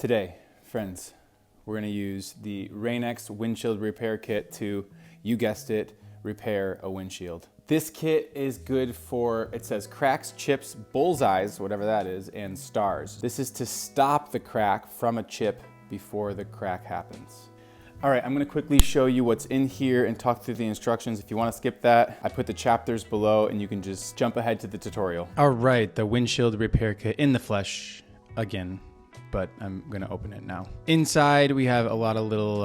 Today, friends, we're going to use the Rain-X Windshield Repair Kit to, you guessed it, repair a windshield. This kit is good for, it says cracks, chips, bullseyes, whatever that is, and stars. This is to stop the crack from a chip before the crack happens. All right, I'm gonna quickly show you what's in here and talk through the instructions. If you wanna skip that, I put the chapters below and you can just jump ahead to the tutorial. All right, the windshield repair kit in the flesh again, but I'm gonna open it now. Inside, we have a lot of little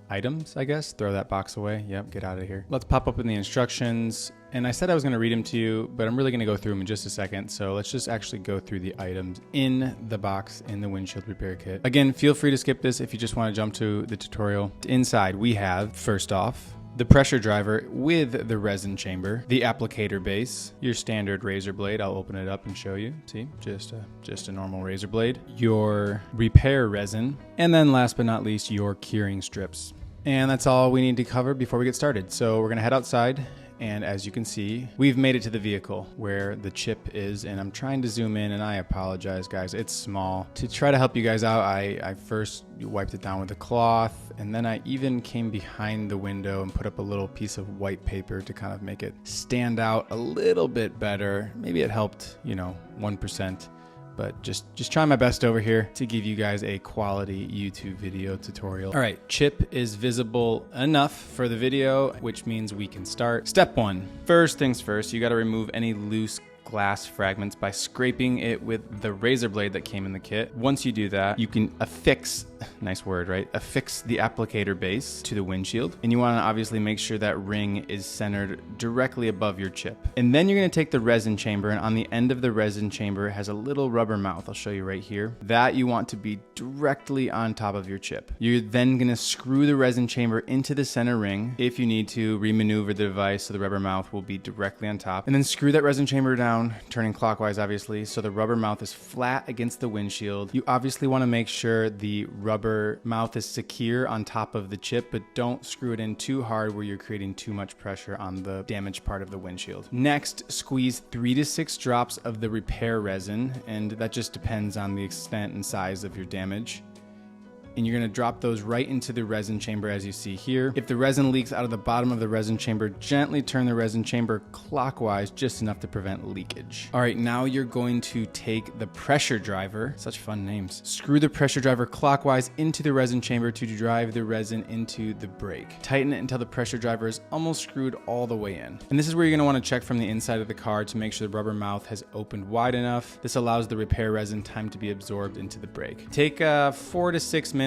items, I guess. Throw that box away. Yep, get out of here. Let's pop up in the instructions. And I said I was gonna read them to you, but I'm really gonna go through them in just a second. So let's just actually go through the items in the box in the windshield repair kit. Again, feel free to skip this if you just wanna jump to the tutorial. Inside, we have, first off, the pressure driver with the resin chamber, the applicator base, your standard razor blade. I'll open it up and show you. See, just a normal razor blade, your repair resin, and then last but not least, your curing strips. And that's all we need to cover before we get started. So we're gonna head outside. And as you can see, we've made it to the vehicle where the chip is, and I'm trying to zoom in, and I apologize, guys. It's small. To try to help you guys out, I first wiped it down with a cloth, and then I even came behind the window and put up a little piece of white paper to kind of make it stand out a little bit better. Maybe it helped, 1%. But just trying my best over here to give you guys a quality YouTube video tutorial. All right, chip is visible enough for the video, which means we can start. Step one, first things first, you gotta remove any loose glass fragments by scraping it with the razor blade that came in the kit. Once you do that, you can affix, nice word, right? Affix the applicator base to the windshield. And you wanna obviously make sure that ring is centered directly above your chip. And then you're gonna take the resin chamber, and on the end of the resin chamber has a little rubber mouth. I'll show you right here. That you want to be directly on top of your chip. You're then gonna screw the resin chamber into the center ring. If you need to, remaneuver the device so the rubber mouth will be directly on top. And then screw that resin chamber down, turning clockwise obviously, so the rubber mouth is flat against the windshield. You obviously want to make sure the rubber mouth is secure on top of the chip, but don't screw it in too hard where you're creating too much pressure on the damaged part of the windshield. Next, squeeze 3 to 6 drops of the repair resin, and that just depends on the extent and size of your damage. And you're gonna drop those right into the resin chamber as you see here. If the resin leaks out of the bottom of the resin chamber, gently turn the resin chamber clockwise, just enough to prevent leakage. All right, now you're going to take the pressure driver, such fun names. Screw the pressure driver clockwise into the resin chamber to drive the resin into the brake. Tighten it until the pressure driver is almost screwed all the way in. And this is where you're gonna wanna check from the inside of the car to make sure the rubber mouth has opened wide enough. This allows the repair resin time to be absorbed into the brake. Take 4 to 6 minutes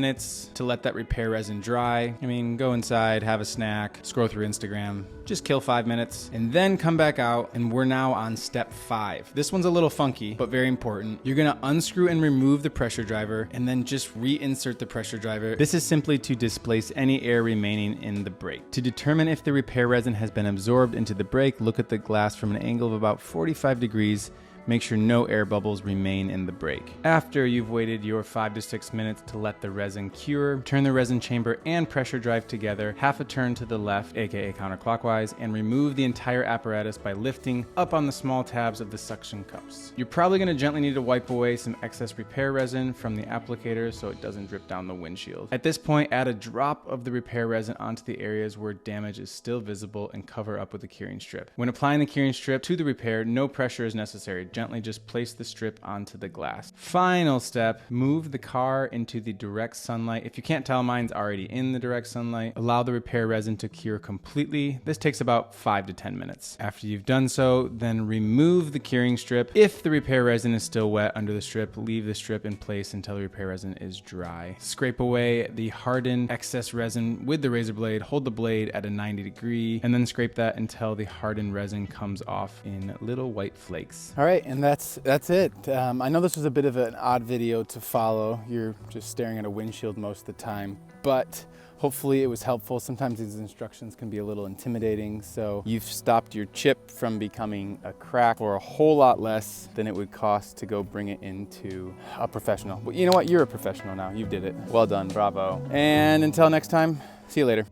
to let that repair resin dry. Go inside, have a snack, scroll through Instagram, just kill 5 minutes, and then come back out, and we're now on step 5. This one's a little funky, but very important. You're gonna unscrew and remove the pressure driver, and then just reinsert the pressure driver. This is simply to displace any air remaining in the brake. To determine if the repair resin has been absorbed into the brake, look at the glass from an angle of about 45 degrees. Make sure no air bubbles remain in the brake. After you've waited your 5 to 6 minutes to let the resin cure, turn the resin chamber and pressure drive together, half a turn to the left, aka counterclockwise, and remove the entire apparatus by lifting up on the small tabs of the suction cups. You're probably gonna gently need to wipe away some excess repair resin from the applicator so it doesn't drip down the windshield. At this point, add a drop of the repair resin onto the areas where damage is still visible and cover up with the curing strip. When applying the curing strip to the repair, no pressure is necessary. Gently just place the strip onto the glass. Final step, move the car into the direct sunlight. If you can't tell, mine's already in the direct sunlight. Allow the repair resin to cure completely. This takes about 5 to 10 minutes. After you've done so, then remove the curing strip. If the repair resin is still wet under the strip, leave the strip in place until the repair resin is dry. Scrape away the hardened excess resin with the razor blade. Hold the blade at a 90 degree, and then scrape that until the hardened resin comes off in little white flakes. All right, and that's it. I know this was a bit of an odd video to follow. You're just staring at a windshield most of the time, but hopefully it was helpful. Sometimes these instructions can be a little intimidating, so you've stopped your chip from becoming a crack for a whole lot less than it would cost to go bring it into a professional. Well, you know what? You're a professional now. You did it. Well done. Bravo. And until next time, see you later.